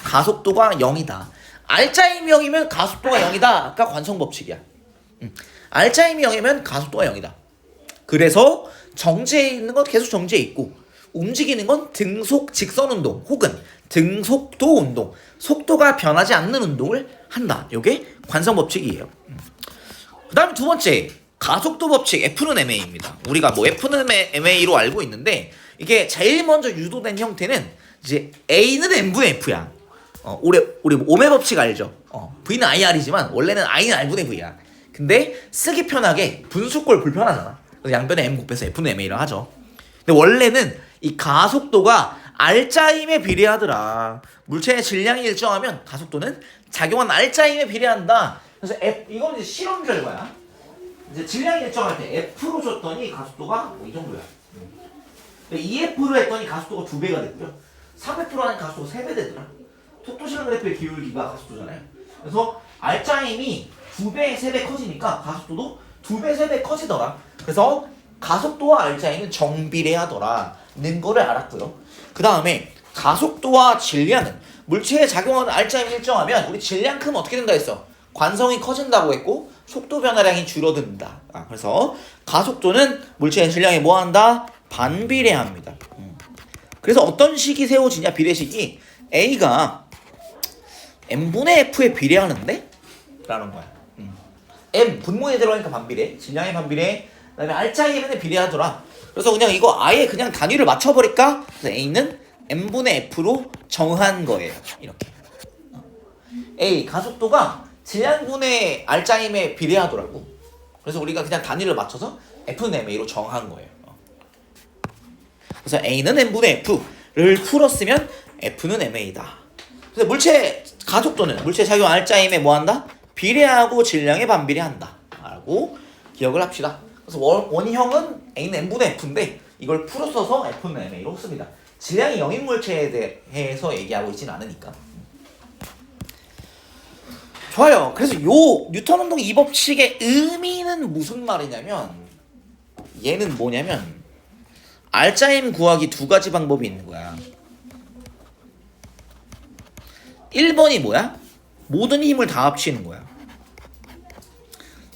가속도가 0이다. R자임이 0이면 가속도가 0이다. 아까 관성 법칙이야. R자임이 0이면 가속도가 0이다. 그래서 정지해 있는 건 계속 정지해 있고, 움직이는 건 등속 직선 운동 혹은 등속도 운동, 속도가 변하지 않는 운동을 한다. 이게 관성 법칙이에요. 그 다음에 두 번째, 가속도 법칙. F는 MA입니다. 우리가 뭐 F는 MA로 알고 있는데, 이게 제일 먼저 유도된 형태는 이제 A는 N분의 F야. 우리 오메 법칙 알죠? V는 IR이지만 원래는 I는 R분의 V야. 근데 쓰기 편하게 분수꼴 불편하잖아. 그래서 양변에 M 곱해서 F는 MA를 하죠. 근데 원래는 이 가속도가 R자임에 비례하더라. 물체의 질량이 일정하면 가속도는 작용한 R자임에 비례한다. 그래서 이건 이제 실험 결과야. 이제 질량이 일정할 때 F로 줬더니 가속도가 이 정도야. 2F로 했더니 가속도가 2배가 됐고요. 3F로 하는 가속도가 3배 되더라. 속도 시간 그래프의 기울기가 가속도잖아요. 그래서 R자임이 2배, 3배 커지니까 가속도도 2배, 3배 커지더라. 그래서 가속도와 R자임은 정비례하더라는 거를 알았고요. 그 다음에 가속도와 질량은 물체에 작용하는 R자임이 일정하면 우리 질량 크면 어떻게 된다 했어? 관성이 커진다고 했고, 속도 변화량이 줄어든다. 그래서 가속도는 물체의 질량에 뭐한다? 반비례합니다. 그래서 어떤 식이 세워지냐, 비례식이 A가 M분의 F에 비례하는데? 라는 거야. M, 분모에 들어가니까 반비례, 질량의 반비례, 그 다음에 R자임에 비례하더라. 그래서 그냥 이거 아예 그냥 단위를 맞춰버릴까? 그래서 A는 M분의 F로 정한 거예요. 이렇게. A, 가속도가 질량분의 R자임에 비례하더라고. 그래서 우리가 그냥 단위를 맞춰서 F는 MA로 정한 거예요. 그래서 A는 M분의 F를 풀었으면 F는 MA다. 그래서 물체 가속도는 물체 작용 R자임에 뭐한다? 비례하고 질량에 반비례한다 라고 기억을 합시다. 그래서 원형은 A는 M분의 F인데 이걸 풀어 써서 F는 MA로 씁니다. 질량이 0인 물체에 대해서 얘기하고 있진 않으니까. 좋아요. 그래서 요 뉴턴 운동 2법칙의 의미는 무슨 말이냐면, 얘는 뭐냐면 R자임 구하기 두 가지 방법이 있는 거야. 1번이 뭐야? 모든 힘을 다 합치는 거야.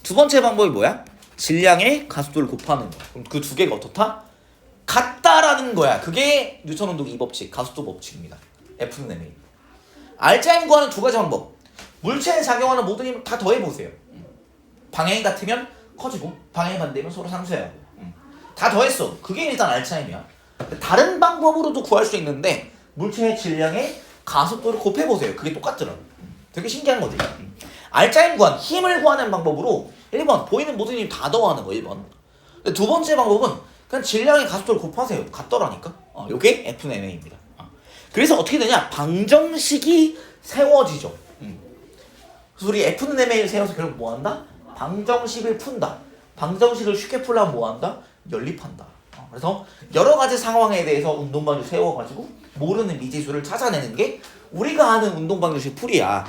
두 번째 방법이 뭐야? 질량의 가속도를 곱하는 거야. 그럼 그 두 개가 어떻다? 같다라는 거야. 그게 뉴턴 운동 2법칙, 가속도 법칙입니다. F는 MA. R자임 구하는 두 가지 방법. 물체에 작용하는 모든 힘을 다 더해보세요. 방향이 같으면 커지고, 방향이 반대면 서로 상쇄하고. 다 더했어. 그게 일단 R자임이야. 다른 방법으로도 구할 수 있는데 물체의 질량의 가속도를 곱해보세요. 그게 똑같더라고. 되게 신기한 거지. R자임 구한, 힘을 구하는 방법으로 1번 보이는 모든 힘 다 더하는 거 1번. 근데 두 번째 방법은 그냥 질량의 가속도를 곱하세요. 같더라니까. 요게 F는 MA입니다. 그래서 어떻게 되냐? 방정식이 세워지죠. 그래서 우리 F는 MA를 세워서 결국 뭐한다? 방정식을 푼다. 방정식을 쉽게 풀려면 뭐한다? 연립한다. 그래서 여러 가지 상황에 대해서 운동방정식 세워가지고 모르는 미지수를 찾아내는 게 우리가 하는 운동방정식 풀이야.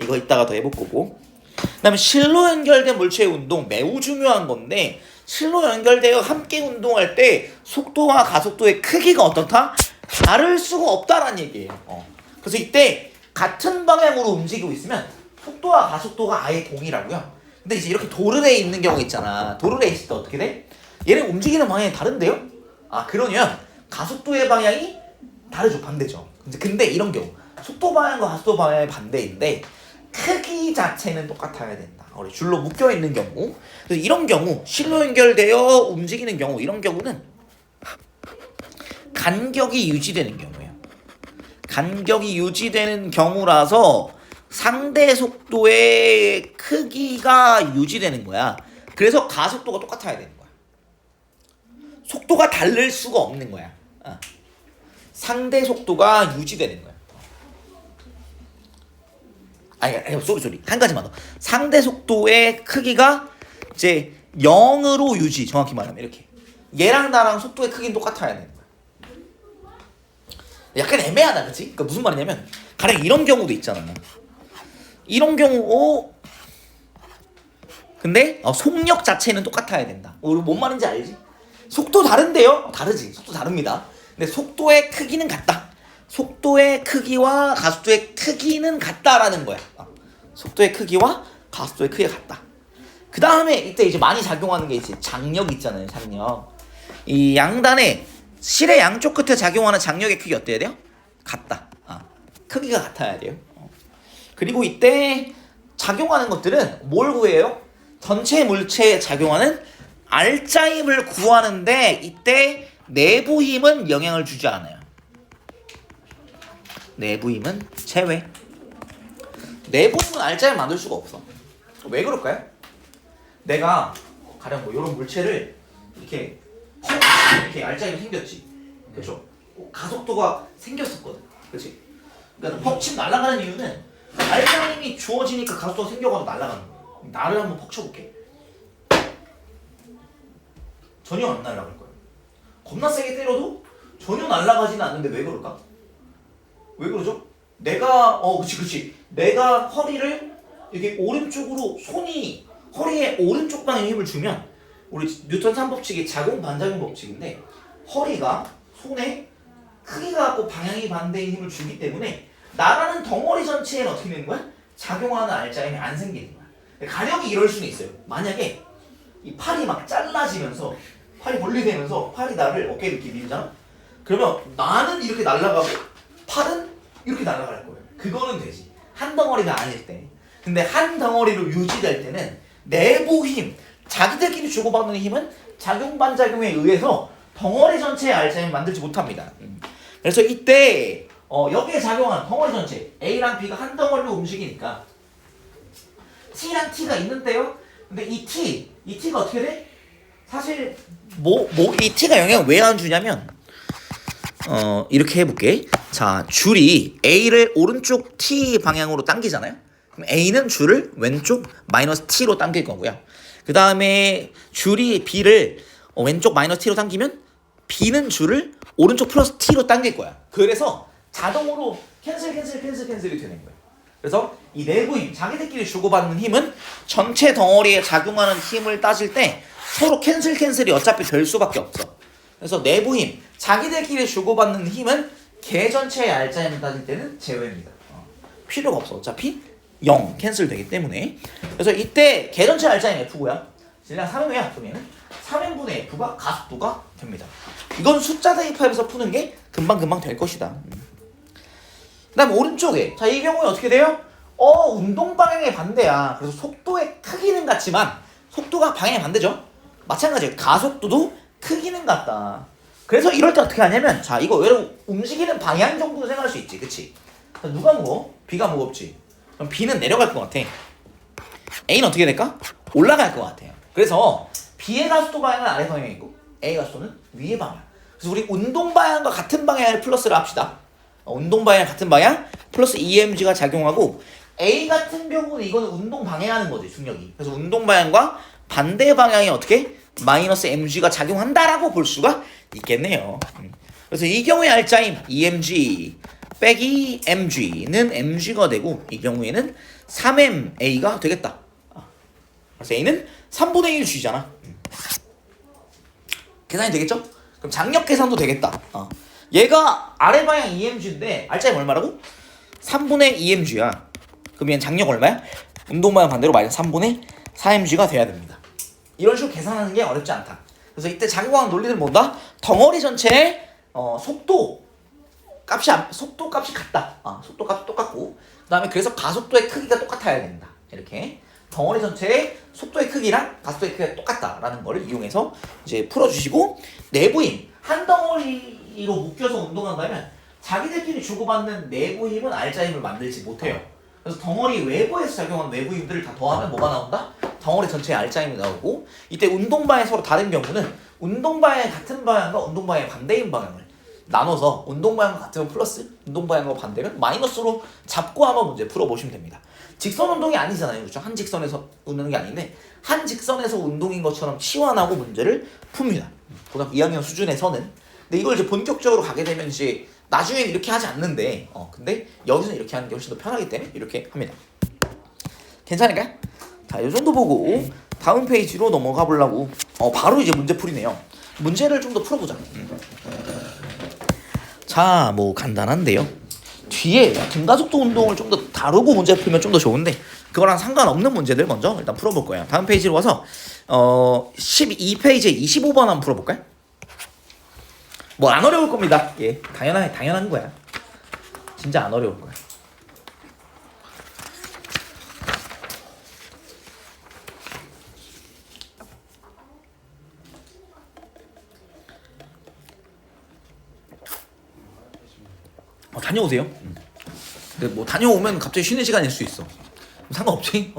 이거 이따가 더 해볼 거고. 그 다음에 실로 연결된 물체의 운동 매우 중요한 건데, 실로 연결되어 함께 운동할 때 속도와 가속도의 크기가 어떻다? 다를 수가 없다라는 얘기예요. 그래서 이때 같은 방향으로 움직이고 있으면 속도와 가속도가 아예 동일하고요. 근데 이제 이렇게 도르래에 있는 경우 있잖아. 도르래에 있을 때 어떻게 돼? 얘는 움직이는 방향이 다른데요? 그러면 가속도의 방향이 다르죠. 반대죠. 근데 이런 경우 속도 방향과 가속도 방향이 반대인데 크기 자체는 똑같아야 된다. 우리 줄로 묶여 있는 경우. 그래서 이런 경우 실로 연결되어 움직이는 경우 이런 경우는 간격이 유지되는 경우예요. 간격이 유지되는 경우라서 상대 속도의 크기가 유지되는 거야. 그래서 가속도가 똑같아야 되는 거야. 속도가 다를 수가 없는 거야. 상대 속도가 유지되는 거야. 쏘리. 한 가지만 더. 상대 속도의 크기가 이제 0으로 유지. 정확히 말하면 이렇게. 얘랑 나랑 속도의 크기는 똑같아야 되는 거야. 약간 애매하다, 그치? 그러니까 무슨 말이냐면 가령 이런 경우도 있잖아. 이런 경우 근데 속력 자체는 똑같아야 된다. 우리 뭔 말인지 알지? 속도 다른데요? 다르지. 속도 다릅니다. 근데 속도의 크기는 같다. 속도의 크기와 가속도의 크기는 같다라는 거야. 속도의 크기와 가속도의 크기가 같다. 그 다음에 이때 이제 많이 작용하는 게 이제 장력 있잖아요. 장력. 이 양단의 실의 양쪽 끝에 작용하는 장력의 크기 어때야 돼요? 같다. 크기가 같아야 돼요. 그리고 이때 작용하는 것들은 뭘 구해요? 전체 물체에 작용하는 알짜힘을 구하는데 이때 내부 힘은 영향을 주지 않아요. 내부 힘은 제외. 내부 힘은 알짜힘을 만들 수가 없어. 왜 그럴까요? 내가 가령 뭐 이런 물체를 이렇게 알짜힘이 생겼지. 그렇죠? 가속도가 생겼었거든. 그렇지? 그러니까 퍽 치고 날아가는 이유는 알짜힘이 주어지니까 가속도가 생겨가지고 날아가는 거야. 나를 한번 퍽 쳐볼게. 전혀 안 날아갈 거야. 겁나 세게 때려도 전혀 날아가지는 않는데 왜 그럴까? 왜 그러죠? 내가 그치. 내가 허리를 이렇게 오른쪽으로 손이 허리에 오른쪽 방향에 힘을 주면 우리 뉴턴 3법칙이 자공 반작용 법칙인데 허리가 손에 크기가 같고 방향이 반대인 힘을 주기 때문에 나라는 덩어리 전체에는 어떻게 되는 거야? 작용하는 알짜힘이 안 생기는 거야. 가령이 이럴 수는 있어요. 만약에 이 팔이 막 잘라지면서 팔이 분리되면서 팔이 나를 어깨에 이렇게 밀잖아? 그러면 나는 이렇게 날아가고 팔은 이렇게 날아갈 거예요. 그거는 되지. 한 덩어리가 아닐 때. 근데 한 덩어리로 유지될 때는 내부 힘, 자기들끼리 주고받는 힘은 작용 반작용에 의해서 덩어리 전체의 알짜힘을 만들지 못합니다. 그래서 이때 여기에 작용한 덩어리 전체 A랑 B가 한 덩어리로 움직이니까 T랑 T가 있는데요. 근데 이 T가 어떻게 돼? 사실 이 T가 영향을 왜 안 주냐면 이렇게 해볼게. 자, 줄이 A를 오른쪽 T 방향으로 당기잖아요. 그럼 A는 줄을 왼쪽 마이너스 T로 당길 거고요. 그 다음에 줄이 B를 왼쪽 마이너스 T로 당기면 B는 줄을 오른쪽 플러스 T로 당길 거야. 그래서 자동으로 캔슬이 되는 거야. 그래서 이 내부 힘, 자기들끼리 주고받는 힘은 전체 덩어리에 작용하는 힘을 따질 때 서로 캔슬이 어차피 될 수밖에 없어. 그래서 내부 힘, 자기들끼리 주고받는 힘은 개 전체의 알짜힘을 따질 때는 제외입니다. 필요가 없어. 어차피 0 캔슬 되기 때문에. 그래서 이때 개 전체 알짜힘 F고요. 질량 3m의 합성에는 3n분의 F가 가속도가 됩니다. 이건 숫자 대입합에서 푸는 게 금방 될 것이다. 그 다음 오른쪽에 자, 이 경우에 어떻게 돼요? 운동 방향의 반대야. 그래서 속도의 크기는 같지만 속도가 방향이 반대죠. 마찬가지예요. 가속도도 크기는 같다. 그래서 이럴 때 어떻게 하냐면 자, 이거 여러분 움직이는 방향 정도로 생각할 수 있지. 그치? 누가 무거워? B가 무겁지. 그럼 B는 내려갈 것 같아. A는 어떻게 될까? 올라갈 것 같아요. 그래서 B의 가속도 방향은 아래 방향이고 A 가속도는 위의 방향. 그래서 우리 운동 방향과 같은 방향을 플러스를 합시다. 운동 방향 같은 방향 플러스 EMG가 작용하고 A 같은 경우는 이거는 운동 방해하는 거지, 중력이. 그래서 운동 방향과 반대 방향이 어떻게? 마이너스 MG가 작용한다라고 볼 수가 있겠네요. 그래서 이 경우에 알짜힘 EMG 빼기 MG는 MG가 되고 이 경우에는 3MA가 되겠다. 그래서 A는 3분의 1G잖아. 계산이 되겠죠? 그럼 장력 계산도 되겠다. 얘가 아래 방향 EMG인데 알짜임 얼마라고? 3분의 EMG야. 그럼 얘는 장력 얼마야? 운동 방향 반대로 마이너스 3분의 4mg가 돼야 됩니다. 이런 식으로 계산하는 게 어렵지 않다. 그래서 이때 자기광학 논리는 뭔가? 덩어리 전체의 속도 값이 같다. 속도 값이 똑같고, 그다음에 그래서 가속도의 크기가 똑같아야 된다. 이렇게 덩어리 전체의 속도의 크기랑 가속도의 크기가 똑같다라는 거를 이용해서 이제 풀어주시고, 내부 힘 한 덩어리로 묶여서 운동한다면 자기들끼리 주고받는 내부 힘은 알짜 힘을 만들지 못해요. 그래서 덩어리 외부에서 작용하는 외부 힘들을 다 더하면 뭐가 나온다? 덩어리 전체의 알짜 힘이 나오고, 이때 운동 방향이 서로 다른 경우는 운동 방향 같은 방향과 운동 방향 반대인 방향을 나눠서 운동 방향과 같으면 플러스, 운동 방향과 반대면 마이너스로 잡고 한번 문제 풀어보시면 됩니다. 직선 운동이 아니잖아요, 그렇죠? 한 직선에서 운동이 아닌데 한 직선에서 운동인 것처럼 치환하고 문제를 풉니다. 고등학교 2학년 수준에서는. 근데 이걸 이제 본격적으로 가게 되면 이제 나중엔 이렇게 하지 않는데, 근데 여기서는 이렇게 하는 게 훨씬 더 편하기 때문에 이렇게 합니다. 괜찮을까요? 자, 이 정도 보고 다음 페이지로 넘어가 보려고. 바로 이제 문제풀이네요. 문제를 좀 더 풀어보자. 자, 뭐 간단한데요. 뒤에 등가속도 운동을 좀 더 다루고 문제 풀면 좀 더 좋은데 그거랑 상관없는 문제들 먼저 일단 풀어볼 거예요. 다음 페이지로 와서 12페이지에 25번 한번 풀어볼까요? 뭐 안 어려울 겁니다. 예, 당연한 거야. 진짜 안 어려울 거야. 다녀오세요. 근데 뭐 다녀오면 갑자기 쉬는 시간일 수 있어. 상관없지.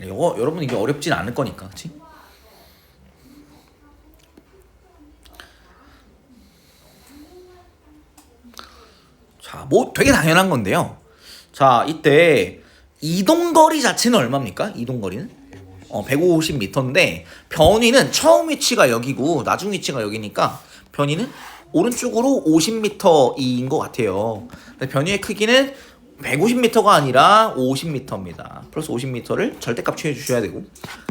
이거 여러분 이게 어렵진 않을 거니까, 그렇지? 자, 뭐 되게 당연한 건데요. 자, 이때 이동거리 자체는 얼마입니까? 이동거리는 150m인데 변이는 처음 위치가 여기고 나중 위치가 여기니까 변이는 오른쪽으로 50m인 것 같아요. 변이의 크기는 150m가 아니라 50m입니다. 플러스 50m를 절대값 취해 주셔야 되고,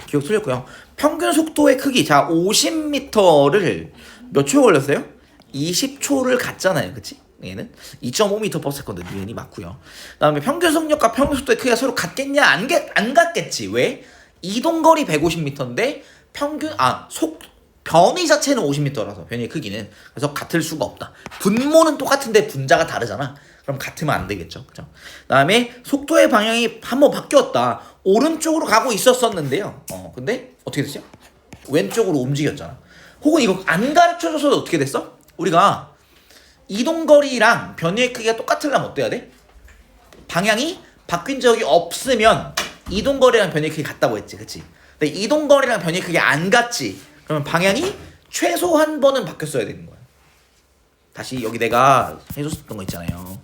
기억 틀렸고요. 평균 속도의 크기, 자 50m를 몇 초 걸렸어요? 20초를 갔잖아요, 그치? 얘는 2.5m/s 니은이 맞고요. 그다음에 평균 속력과 평균 속도의 크기가 서로 같겠냐? 안 같겠지. 왜? 이동거리 150m인데 변이 자체는 50m라서 변이의 크기는, 그래서 같을 수가 없다. 분모는 똑같은데 분자가 다르잖아. 그럼 같으면 안 되겠죠. 그죠? 그다음에 속도의 방향이 한번 바뀌었다. 오른쪽으로 가고 있었었는데요. 근데 어떻게 됐죠? 왼쪽으로 움직였잖아. 혹은 이거 안 가르쳐줘서 어떻게 됐어? 우리가 이동거리랑 변이의 크기가 똑같으려면 어때야 돼? 방향이 바뀐 적이 없으면 이동거리랑 변이의 크기 같다고 했지, 그치? 근데 이동거리랑 변이의 크기 안 같지? 그러면 방향이 최소 한 번은 바뀌었어야 되는 거야. 다시 여기 내가 해줬었던 거 있잖아요.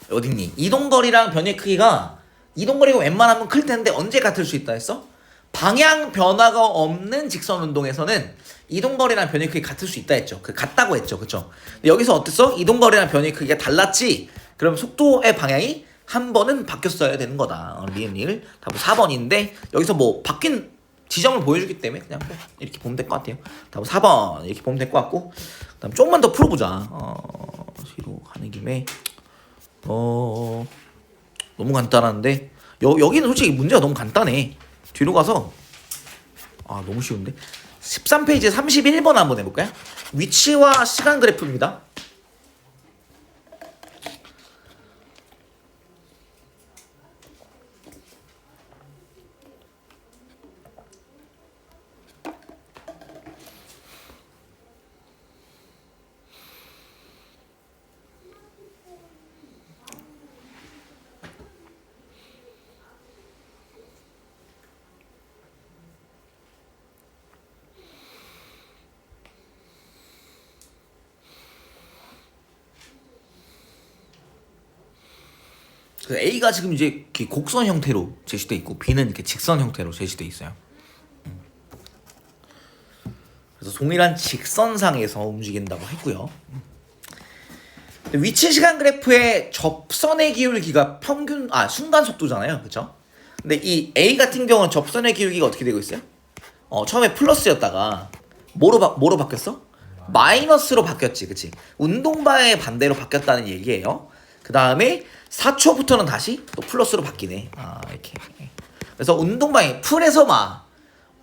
어딨니? 이동거리랑 변이의 크기가, 이동거리가 웬만하면 클 텐데 언제 같을 수 있다 했어? 방향 변화가 없는 직선 운동에서는 이동거리랑 변이의 크기 같을 수 있다 했죠. 같다고 했죠, 그쵸? 근데 여기서 어땠어? 이동거리랑 변이의 크기가 달랐지? 그럼 속도의 방향이 한 번은 바뀌었어야 되는 거다. 리을 답은 4번인데 여기서 뭐 바뀐 지점을 보여주기 때문에 그냥 이렇게 보면 될 것 같아요. 답은 4번 이렇게 보면 될 것 같고, 그다음 조금만 더 풀어보자. 뒤로 가는 김에 너무 간단한데 여기는 솔직히 문제가 너무 간단해. 뒤로 가서 너무 쉬운데 13페이지 31번 한번 해볼까요? 위치와 시간 그래프입니다. 그 A가 지금 이제 이렇게 곡선 형태로 제시돼 있고 B는 이렇게 직선 형태로 제시돼 있어요. 그래서 동일한 직선상에서 움직인다고 했고요. 위치 시간 그래프의 접선의 기울기가 순간 속도잖아요, 그렇죠? 근데 이 A 같은 경우는 접선의 기울기가 어떻게 되고 있어요? 처음에 플러스였다가 뭐로 바뀌었어? 마이너스로 바뀌었지, 그치? 운동방의 반대로 바뀌었다는 얘기예요. 그 다음에 4초부터는 다시 또 플러스로 바뀌네. 이렇게. 그래서 운동방이 풀에서 마,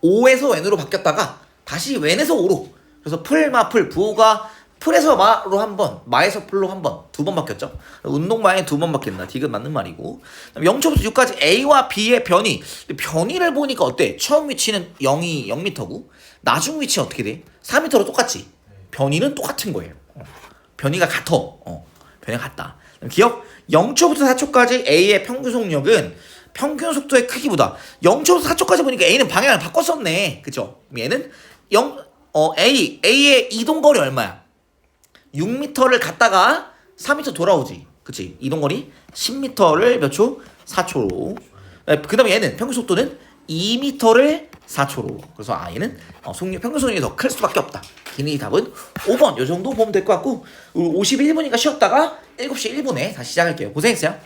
5에서 왼으로 바뀌었다가 다시 왼에서 5로. 그래서 풀, 부호가 풀에서 마로 한 번, 마에서 풀로 한 번, 두 번 바뀌었죠. 운동방에 두 번 바뀐다. 디귿 맞는 말이고. 0초부터 6까지 A와 B의 변이를 보니까 어때? 처음 위치는 0m고 나중 위치 어떻게 돼? 4m로 똑같지. 변이는 똑같은 거예요. 변이가 같아. 변이가 같다. 기억? 0초부터 4초까지 A의 평균 속력은 평균 속도의 크기보다 0초부터 4초까지 보니까 A는 방향을 바꿨었네. 그쵸? 얘는 A의 이동거리 얼마야? 6m를 갔다가 4m 돌아오지. 그치? 이동거리 10m를 몇 초? 4초로. 그 다음에 얘는 평균 속도는 2m를 4초로. 그래서 얘는 평균 속력이 더 클 수밖에 없다. 기니 답은 5번. 요 정도 보면 될 것 같고 51분이니까 쉬었다가 7시 1분에 다시 시작할게요. 고생했어요.